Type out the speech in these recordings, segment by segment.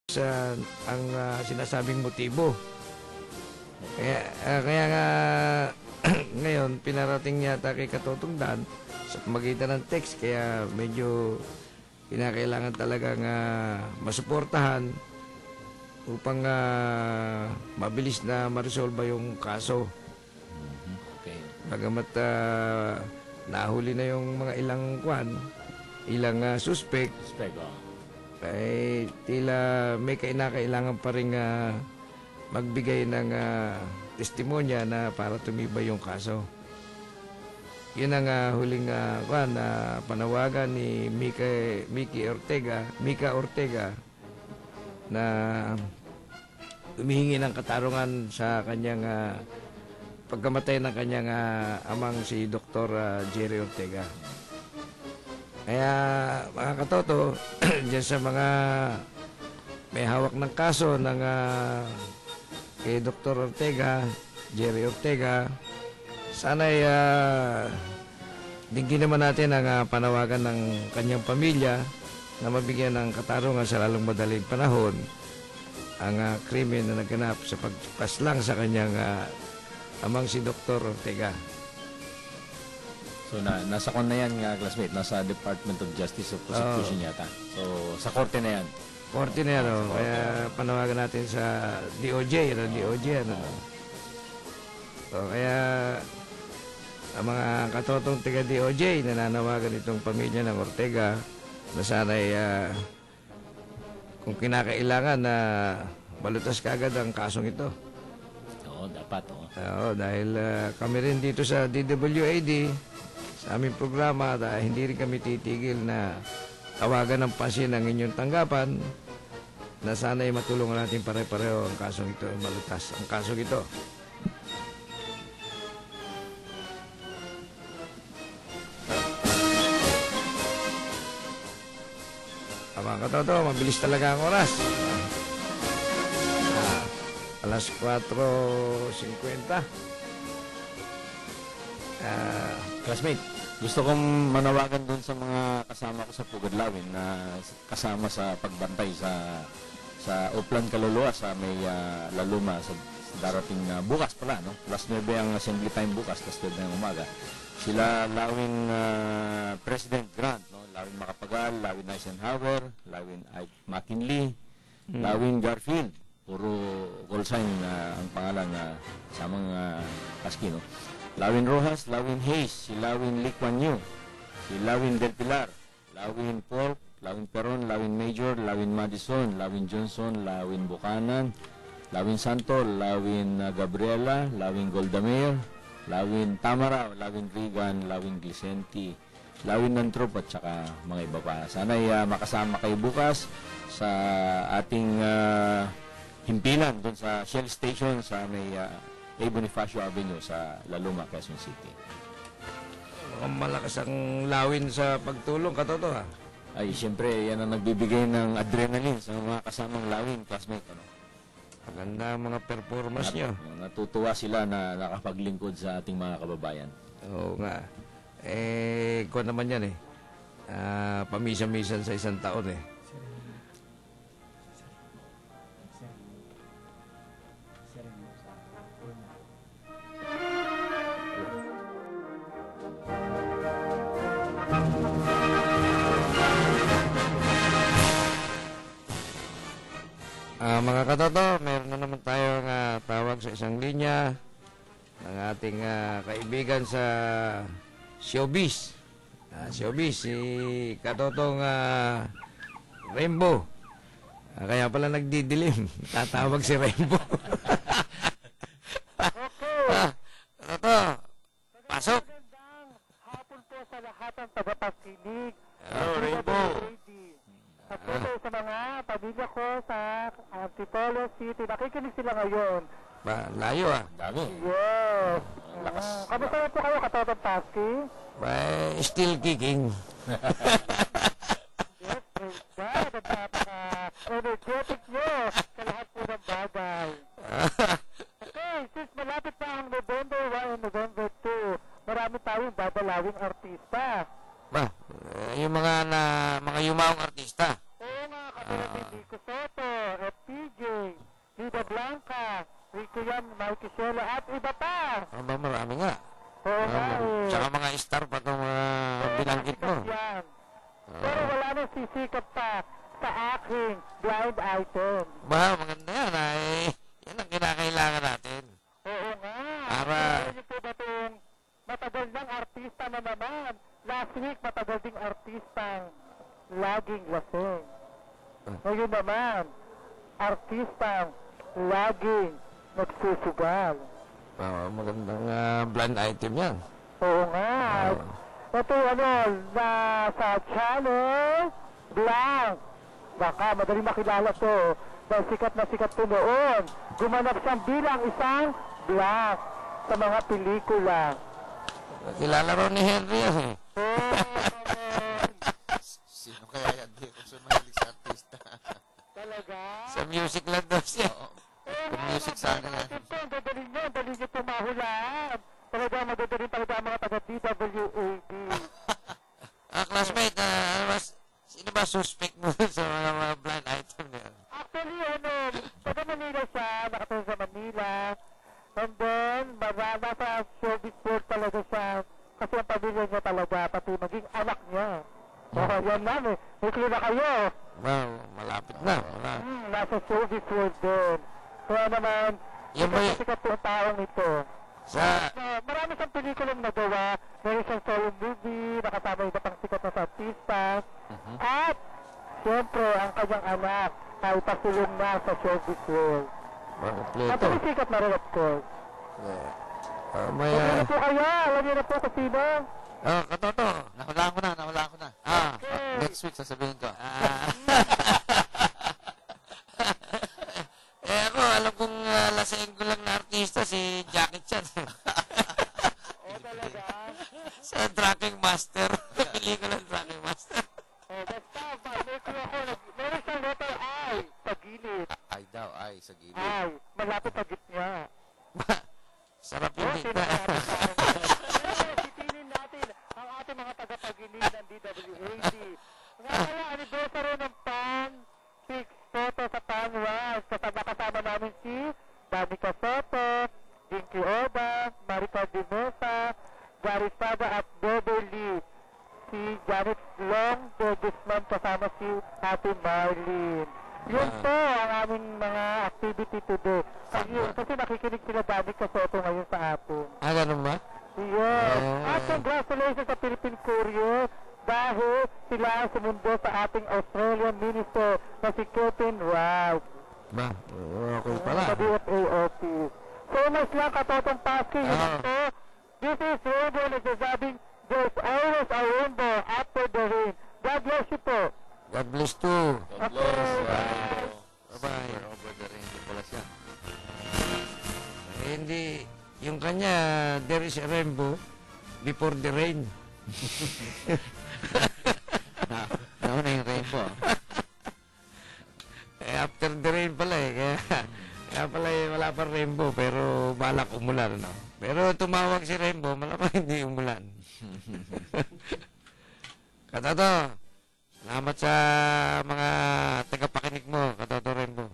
sa ang sinasabing motibo. Kaya nga ngayon pinarating yata kay Katotong Dan sa pamagitan ng text, kaya medyo kinakailangan talagang masuportahan upang mabilis na maresolba yung kaso. Okay. Bagamat nahuli na yung mga ilang suspect, ay tila may kailangan pa rin magbigay ng testimonya na para tumibay yung kaso. Yun ang huling panawagan ni Mika Ortega na humihingi ng katarungan sa kanyang pagkamatay ng kanyang amang si Dr. Jerry Ortega. Kaya mga katoto, dyan sa mga may hawak ng kaso ng kay Dr. Ortega, Jerry Ortega, sana'y dinggin naman natin ang panawagan ng kanyang pamilya na mabigyan ng katarungan sa lalong madaling panahon ang krimen na naganap sa pagpaslang sa kanyang amang si Dr. Ortega. So, nasa kon na yan nga, classmate. Nasa Department of Justice of Prosecution yata. So, sa korte na yan. Korte na yan, kaya panawagan natin sa DOJ, DOJ. So, kaya ang mga katotong taga DOJ, nananawagan itong pamilya ng Ortega na sana'y kung kinakailangan na balutas kagad ang kasong ito. Oo, dapat. Oo, dahil kami rin dito sa DWAD, sa aming programa, hindi rin kami titigil na tawagan ng pansin ang inyong tanggapan na sana'y matulungan natin pare-pareho ang kasong ito, malutas ang kasong ito. Mga katoto, mabilis talaga ang oras. Alas 4:50. Classmate, gusto kong manawagan dun sa mga kasama ko sa Pugadlawin na kasama sa pagbantay sa Uplan Kaluluwa sa may Laluma sa darating bukas pala, no? Plus 9 ang assembly time bukas, plus 9 ng umaga. Sila Lawin President Grant, no? Lawin Macapagal, Lawin Eisenhower, Lawin McKinley, Lawin Garfield. Puro call sign ang pangalan sa mga Paskino. Lawin Rojas, Lawin Hayes, si Lawin Lee Kuan Yew, si Lawin Del Pilar, Lawin Polk, Lawin Peron, Lawin Major, Lawin Madison, Lawin Johnson, Lawin Buchanan, Lawin Santol, Lawin Gabriela, Lawin Goldamer, Lawin Tamara, Lawin Regan, Lawin Glicenti, Lawin Nantrop at saka mga iba pa. Sana'y makasama kayo bukas sa ating himpilan doon sa Shell Station sa may A. Bonifacio Avenue sa Laluma, Quezon City. Malakas ang lawin sa pagtulong, katoto ha? Ay, siyempre, yan ang nagbibigay ng adrenaline sa mga kasamang lawin, classmate. Maganda ang mga performance nyo. Natutuwa sila na nakapaglingkod sa ating mga kababayan. Oo nga. Ko naman yan pamisa-misan sa isang taon . Mga katoto, meron na naman tayo tawag sa isang linya ng ating kaibigan sa showbiz. Showbiz, si Katotong Rainbow. Kaya pala nagdidilim. Tatawag si Rainbow. Katoto, pasok. Magandang hapon po sa lahat ng tagapakinig. Hello, Rainbow. At po sa mga pamilya ko sa Antipolo City. Nakikinig sila ngayon. Layo Dami. Yes. Lakas. Kamusta na po kayo, Katotong Paski? Still kicking. Yes, praise God. At napaka-energetic nyo sa lahat po ng bagay. Okay, since malapit pa ang November 1 and November 2, marami tayong dadalawing artista. Yung mga yumaong artista. Oo nga, katulad ni Vico Soto, yan, Mikey Shelo, at iba pa. Aba, marami nga. Oo nga eh. Tsaka mga star pa itong binanggit mo. Sikat yan. Pero wala nang sisikat pa sa aking blind item. Ba, maganda yan. Ay, yan ang kinakailangan natin. Oo nga. Para... Ano po ba itong matagal ng artista na naman? Last week, matagal ding artistang laging lasing. Ngayon naman, artistang laging nagsusugal. Magandang blind item yan. Oo nga. Ito nasa channel blank. Baka madali makilala to. Dahil sikat na sikat to noon. Gumanap siyang bilang isang blank sa mga pelikula. Kilala ron ni Henry yan eh. Sino kaya yan? Di ko sumahilig sa artista. Talaga? Sa music lang daw siya. Kung music sana nga. Ang dadalhin nyo, dali nyo pumahulaan. Talaga madadaling talaga ang mga taga-DWAD. Classmate, sino ba suspect mo sa mga blind item niya? Actually, taga Manila siya, nakatulong sa Manila. And then, marama sa showbiz world talaga siya. Kasi ang pamilya niya talaga, pati maging anak niya. Yan namin. May clue na kayo. Well, malapit na. Nasa showbiz world din. Kaya naman, Yan ba sikat po ang taong ito. sa... Marami siyang pelikulang nagawa. Meron siyang solo movie, nakasama iba pang sikat na artista. At, siyempre, ang kanyang anak ay pasulong na sa showbiz world. At Kompleto. may sikat na rin, of course. May... Alam niyo na po kayo, alam niyo na po kung sino. Katoto. Nahulaan ko na. Okay. Next week sasabihin ko. Ako, alam kong lasing ko lang na artista, si Jackie Chan. Talaga? Sa Tracking Master. Pelikula ng Tracking Master. Basta, may clue ako. Meron siyang letter I sa gilid. Ay daw, ay, sa gilid. I, malapit sa gitna. Sarap yung dita. Sitinin natin ang ating mga tagapaginig ng DWAD. Nga kaya, anniversary ng Pan 6 Photo sa Pan Rush. Kasama namin si Danica Soto, Dinky Oba, Marica Dinosa, Gary Sada at Beverly. Si Janet Long, Guzman, kasama si Ate Marlene. Yun po ang aming mga activity today. Kasi nakikinig sila Danica Soto ngayon sa atin. Ganun ba? Yes. At congratulations sa Philippine Courier dahil sila ang sumundo sa ating Australian Minister na si Kevin Wright. Ba? Okay pala. Sa DFA office. So much lang katotong Paski. This is Radio nagsasabing there's always a rainbow after the rain. God bless you po. God bless too. God bless. Bye-bye. Over the rainbow pala siya. Hindi, yung kanya, there is a rainbow before the rain. Nauna yung rainbow. After the rain pala kaya pala wala pa rainbow pero balak umulan. No? Pero tumawag si Rainbow, malamang hindi umulan. Katoto, salamat sa mga tagapakinig mo, Katoto Rainbow.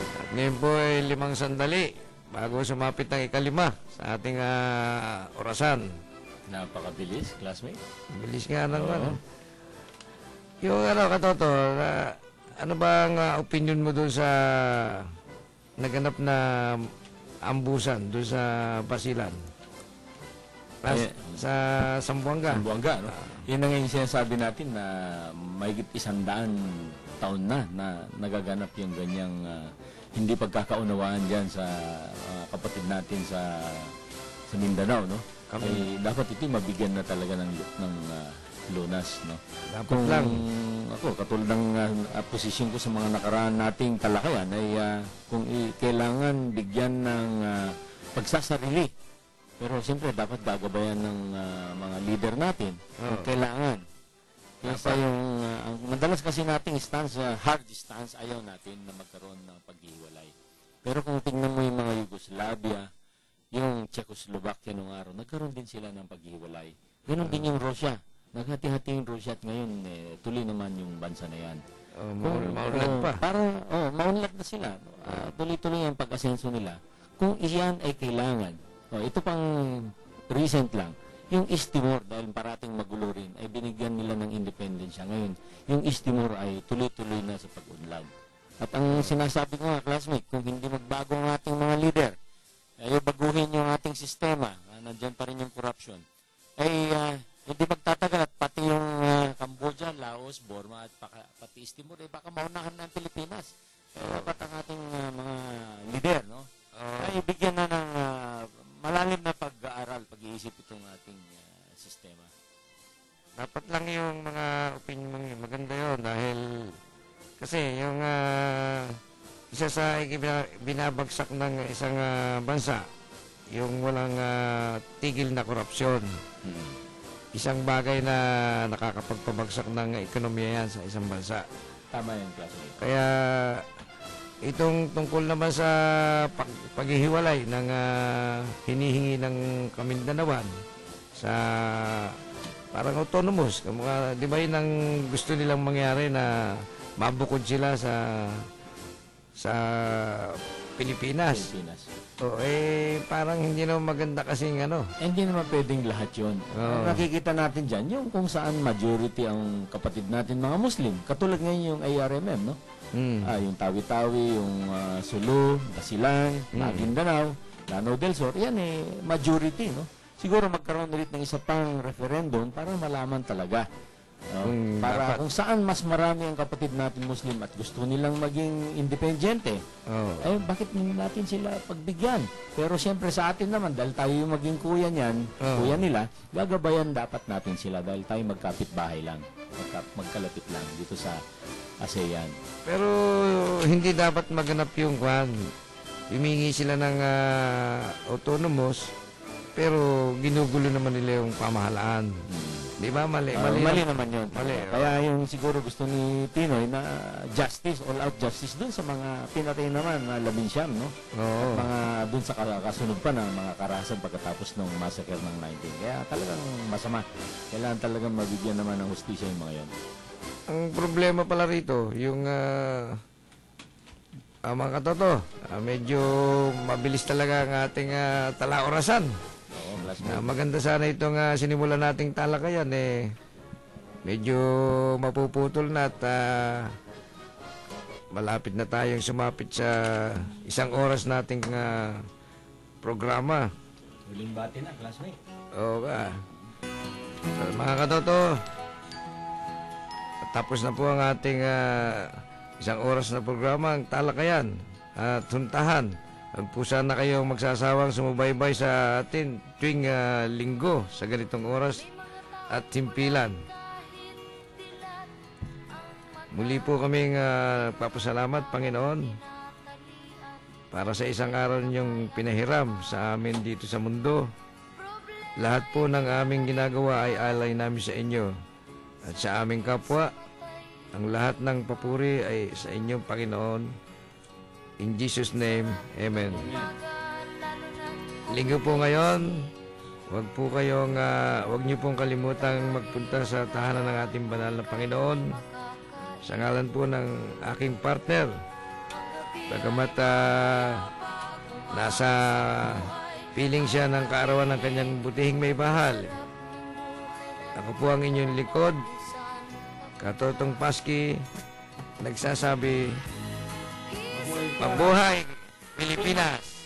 At ngayon po ay 5 sandali bago sumapit ang ikalima sa ating orasan. Napakabilis, classmate. Bilis nga ng Yung Katoto, ano ba ang opinion mo doon sa naganap na ambusan doon sa Basilan? Sa Zamboanga. Zamboanga, no? Yun ang yung sinasabi natin na mahigit 100 taon na nagaganap yung ganyang hindi pagkakaunawaan dyan sa kapatid natin sa Mindanao, no? Dapat ito mabigyan na talaga ng lunas, no? Dapat lang. Ako, katulad ng posisyon ko sa mga nakaraan nating talakayan ay kung kailangan bigyan ng pagsasarili. Pero siyempre dapat gagabayan ng mga leader natin. Kung kailangan. Kaya yung madalas kasi nating stance, hard stance, ayaw natin na magkaroon ng paghiwalay. Pero kung tingnan mo yung mga Yugoslavia, yung Czechoslovakia nung araw, nagkaroon din sila ng paghiwalay. Ganon din yung Russia. naghati-hati yung rule shot ngayon, tuloy naman yung bansa na yan. Maunlad pa. Maunlad na sila. Tuloy-tuloy ang pag-asenso nila. Kung iyan ay kailangan, ito pang recent lang, yung East Timor, dahil parating magulo rin, ay binigyan nila ng independence ngayon. Yung East Timor ay tuloy-tuloy na sa pag-unlad. At ang sinasabi ko nga, classmate, kung hindi magbago ang ating mga leader, ay baguhin yung ating sistema, nandyan pa rin yung corruption, ay hindi magtatagal at pati yung Cambodia, Laos, Burma at pati East Timor, ay baka maunahan ng Pilipinas. Kaya dapat ang ating mga leader, no? Ay bigyan na ng malalim na pag-aaral, pag-iisip itong ating sistema. Dapat lang yung mga opinion maganda yun dahil kasi yung isa sa binabagsak ng isang bansa, yung walang tigil na korupsyon. Isang bagay na nakakapagpabagsak ng ekonomiya yan sa isang bansa. Tama yan, classmate. Kaya itong tungkol naman sa paghihiwalay ng hinihingi ng Kamindanawan sa parang autonomous. Di ba yun ang gusto nilang mangyari na mabukod sila sa Pilipinas? Parang hindi naman maganda kasing Hindi naman pwedeng lahat yun. Ang nakikita natin dyan, yung kung saan majority ang kapatid natin mga Muslim. Katulad ngayon yung ARMM, no? Yung Tawi-Tawi, yung Sulu, Basilan, Maguindanao, Lanao del Sur, yan majority, no? Siguro magkaroon ulit ng isa pang referendum para malaman talaga. Para kung saan mas marami ang kapatid natin Muslim at gusto nilang maging independente, bakit natin sila pagbigyan? Pero siyempre sa atin naman, dahil tayo yung maging kuya niyan, kuya nila, gagabayan dapat natin sila dahil tayo magkapit-bahay lang, magkalapit lang dito sa ASEAN. Pero hindi dapat maganap yung kwan. Humingi sila ng autonomous, pero ginugulo naman nila yung pamahalaan. Di ba? Mali naman yun. Mali. Kaya yung siguro gusto ni Pinoy na justice, all-out justice dun sa mga pinatay naman na 11, no? Oo. At mga dun sa kasunod pa na mga karahasan pagkatapos ng massacre ng 19. Kaya talagang masama. Kailangan talagang mabigyan naman ng hustisya yung mga yun. Ang problema pala rito, yung mga katoto, medyo mabilis talaga ang ating talaorasan. Maganda sana itong sinimulan nating talakayan medyo mapuputol na at malapit na tayong sumapit sa isang oras nating programa. Huling bati na, classmate. Oo ka. Mga katoto, tapos na po ang ating isang oras na programa, ang talakayan at huntahan. Huwag po sana kayong magsasawang sumubaybay sa atin tuwing linggo sa ganitong oras at timpilan. Muli po kaming papasalamat, Panginoon, para sa isang araw ninyong pinahiram sa amin dito sa mundo. Lahat po ng aming ginagawa ay alay namin sa inyo at sa aming kapwa. Ang lahat ng papuri ay sa inyong Panginoon. In Jesus' name, Amen. Linggo po ngayon, huwag niyo pong kalimutang magpunta sa tahanan ng ating banal na Panginoon. Sa ngalan po ng aking partner, bagamat nasa piling siya ng kaarawan ng kanyang butihing may bahal. Ako po ang inyong likod, Katotong Paski, nagsasabi, mabuhay Pilipinas!